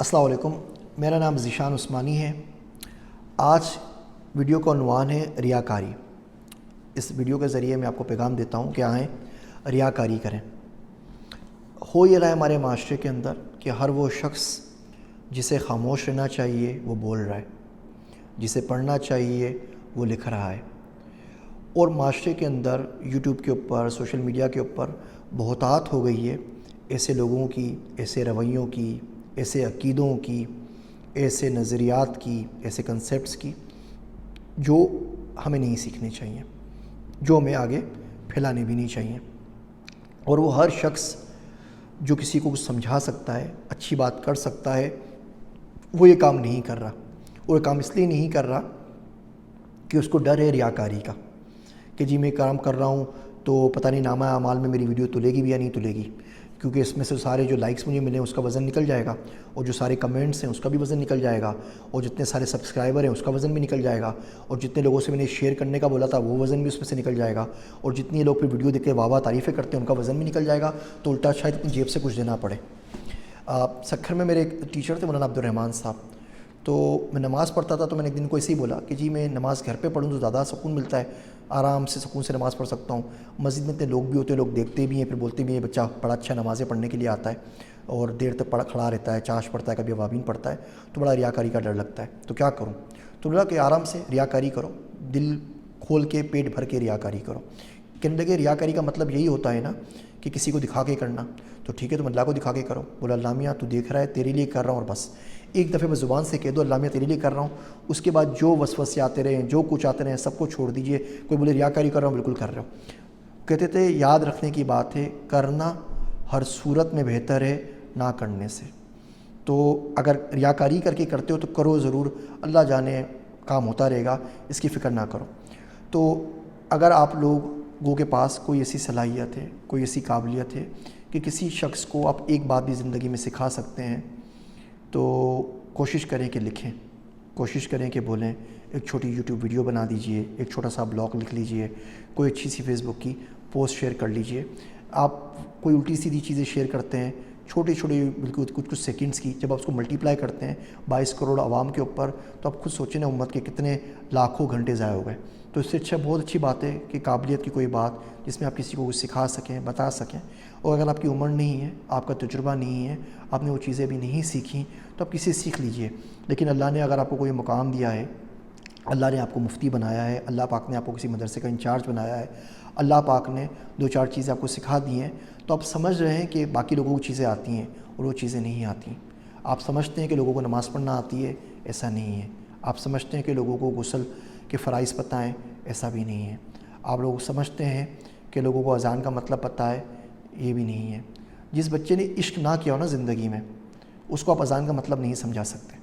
السلام علیکم، میرا نام ذیشان عثمانی ہے۔ آج ویڈیو کا عنوان ہے ریاکاری۔ اس ویڈیو کے ذریعے میں آپ کو پیغام دیتا ہوں کہ آئیں ریاکاری کریں۔ ہو یہ رہا ہے ہمارے معاشرے کے اندر کہ ہر وہ شخص جسے خاموش رہنا چاہیے وہ بول رہا ہے، جسے پڑھنا چاہیے وہ لکھ رہا ہے، اور معاشرے کے اندر یوٹیوب کے اوپر، سوشل میڈیا کے اوپر بہتات ہو گئی ہے ایسے لوگوں کی، ایسے رویوں کی، ایسے عقیدوں کی، ایسے نظریات کی، ایسے کنسیپٹس کی جو ہمیں نہیں سیکھنے چاہیے، جو ہمیں آگے پھیلانے بھی نہیں چاہیے۔ اور وہ ہر شخص جو کسی کو کچھ سمجھا سکتا ہے، اچھی بات کر سکتا ہے، وہ یہ کام نہیں کر رہا۔ اور یہ کام اس لیے نہیں کر رہا کہ اس کو ڈر ہے ریاکاری کا، کہ جی میں کام کر رہا ہوں تو پتہ نہیں نامہ اعمال میں میری ویڈیو تلے گی بھی یا نہیں تلے گی، کیونکہ اس میں سے سارے جو لائکس مجھے ملیں اس کا وزن نکل جائے گا، اور جو سارے کمنٹس ہیں اس کا بھی وزن نکل جائے گا، اور جتنے سارے سبسکرائبر ہیں اس کا وزن بھی نکل جائے گا، اور جتنے لوگوں سے میں نے شیئر کرنے کا بولا تھا وہ وزن بھی اس میں سے نکل جائے گا، اور جتنی لوگ پھر ویڈیو دیکھ کے واہ واہ تعریفیں کرتے ہیں ان کا وزن بھی نکل جائے گا، تو الٹا شاید اپنی جیب سے کچھ دینا پڑے۔ سکھر میں میرے ایک ٹیچر تھے مولانا عبدالرحمن صاحب، تو میں نماز پڑھتا تھا، تو میں نے ایک دن کو ایسے ہی بولا کہ جی میں نماز گھر پہ پڑھوں تو زیادہ سکون ملتا ہے، آرام سے سکون سے نماز پڑھ سکتا ہوں، مسجد میں اتنے لوگ بھی ہوتے ہیں، لوگ دیکھتے بھی ہیں، پھر بولتے بھی ہیں بچہ بڑا اچھا نمازیں پڑھنے کے لیے آتا ہے اور دیر تک کھڑا رہتا ہے، چاش پڑھتا ہے، کبھی اوابین پڑھتا ہے، تو بڑا ریاکاری کا ڈر لگتا ہے، تو کیا کروں؟ تو بولا کہ آرام سے ریاکاری کرو، دل کھول کے پیٹ بھر کے ریاکاری کرو۔ کہنے لگے ریاکاری کا مطلب یہی ہوتا ہے نا کہ کسی کو دکھا کے کرنا، تو ٹھیک ہے تم اللہ کو دکھا کے کرو۔ بولا اللہ میاں تو دیکھ رہا ہے، تیرے لیے کر رہا ہوں، اور بس ایک دفعہ میں زبان سے کہہ دو اللہ میاں تیرے لیے کر رہا ہوں، اس کے بعد جو وسوسے آتے رہیں، جو کچھ آتے رہیں، سب کو چھوڑ دیجئے۔ کوئی بولے ریاکاری کر رہا ہوں، بالکل کر رہے ہو۔ کہتے تھے یاد رکھنے کی بات ہے، کرنا ہر صورت میں بہتر ہے نہ کرنے سے۔ تو اگر ریاکاری کر کے کرتے ہو تو کرو ضرور، اللہ جانے کام ہوتا رہے گا، اس کی فکر نہ کرو۔ تو اگر آپ لوگوں کے پاس کوئی ایسی صلاحیت ہے، کوئی ایسی قابلیت ہے کہ کسی شخص کو آپ ایک بات بھی زندگی میں سکھا سکتے ہیں، تو کوشش کریں کہ لکھیں، کوشش کریں کہ بولیں، ایک چھوٹی یوٹیوب ویڈیو بنا دیجئے، ایک چھوٹا سا بلاگ لکھ لیجئے، کوئی اچھی سی فیس بک کی پوسٹ شیئر کر لیجئے۔ آپ کوئی الٹی سیدھی چیزیں شیئر کرتے ہیں، چھوٹے چھوٹے بالکل کچھ سیکنڈز کی، جب آپ اس کو ملٹیپلائی کرتے ہیں 22 کروڑ عوام کے اوپر، تو آپ خود سوچیں نا امت کے کتنے لاکھوں گھنٹے ضائع ہو گئے۔ تو اس سے اچھا بہت اچھی بات ہے کہ قابلیت کی کوئی بات جس میں آپ کسی کو کچھ سکھا سکیں، بتا سکیں، اور اگر آپ کی عمر نہیں ہے، آپ کا تجربہ نہیں ہے، آپ نے وہ چیزیں بھی نہیں سیکھیں، تو آپ کسی سے سیکھ لیجئے۔ لیکن اللہ نے اگر آپ کو کوئی مقام دیا ہے، اللہ نے آپ کو مفتی بنایا ہے، اللہ پاک نے آپ کو کسی مدرسے کا انچارج بنایا ہے، اللہ پاک نے دو چار چیزیں آپ کو سکھا دی ہیں، تو آپ سمجھ رہے ہیں کہ باقی لوگوں کو چیزیں آتی ہیں اور وہ چیزیں نہیں آتی۔ آپ سمجھتے ہیں کہ لوگوں کو نماز پڑھنا آتی ہے، ایسا نہیں ہے۔ آپ سمجھتے ہیں کہ لوگوں کو غسل کے فرائض پتہ ہیں، ایسا بھی نہیں ہے۔ آپ لوگ سمجھتے ہیں کہ لوگوں کو اذان کا مطلب پتہ ہے، یہ بھی نہیں ہے۔ جس بچے نے عشق نہ کیا ہو نا زندگی میں، اس کو آپ اذان کا مطلب نہیں سمجھا سکتے۔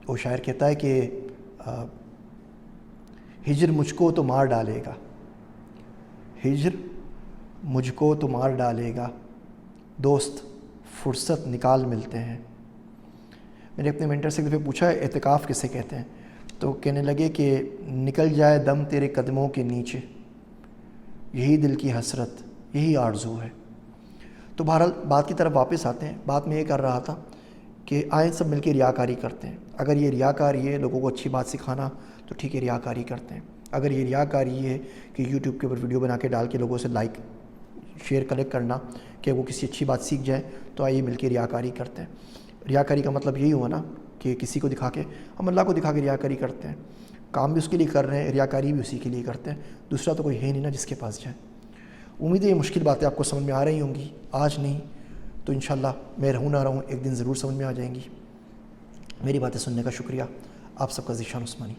وہ شاعر کہتا ہے کہ ہجر مجھ کو تو مار ڈالے گا، ہجر مجھ کو تو مار ڈالے گا، دوست فرصت نکال ملتے ہیں۔ میں نے اپنے مینٹر سے ایک دفعہ پوچھا ہے اعتکاف کسے کہتے ہیں، تو کہنے لگے کہ نکل جائے دم تیرے قدموں کے نیچے، یہی دل کی حسرت، یہی آرزو ہے۔ تو بہرحال بات کی طرف واپس آتے ہیں۔ بات میں یہ کر رہا تھا کہ آئیں سب مل کے ریاکاری کرتے ہیں۔ اگر یہ ریاکاری ہے لوگوں کو اچھی بات سکھانا، تو ٹھیک ہے ریاکاری کرتے ہیں۔ اگر یہ ریاکاری ہے کہ یوٹیوب کے اوپر ویڈیو بنا کے ڈال کے لوگوں سے لائک شیئر کلیکٹ کرنا کہ وہ کسی اچھی بات سیکھ جائیں، تو آئیے مل کے ریاکاری کرتے ہیں۔ ریاکاری کا مطلب یہی ہوا نا کہ کسی کو دکھا کے، ہم اللہ کو دکھا کے ریاکاری کرتے ہیں، کام بھی اس کے لیے کر رہے ہیں، ریاکاری بھی اسی کے لیے کرتے ہیں، دوسرا تو کوئی ہے نہیں نا جس کے پاس جائیں۔ امید ہے یہ مشکل باتیں آپ کو سمجھ میں آ رہی ہوں گی، آج نہیں تو انشاءاللہ میں رہوں نہ رہوں ایک دن ضرور سمجھ میں آ جائیں گی۔ میری باتیں سننے کا شکریہ۔ آپ سب کا ذیشان عثمانی۔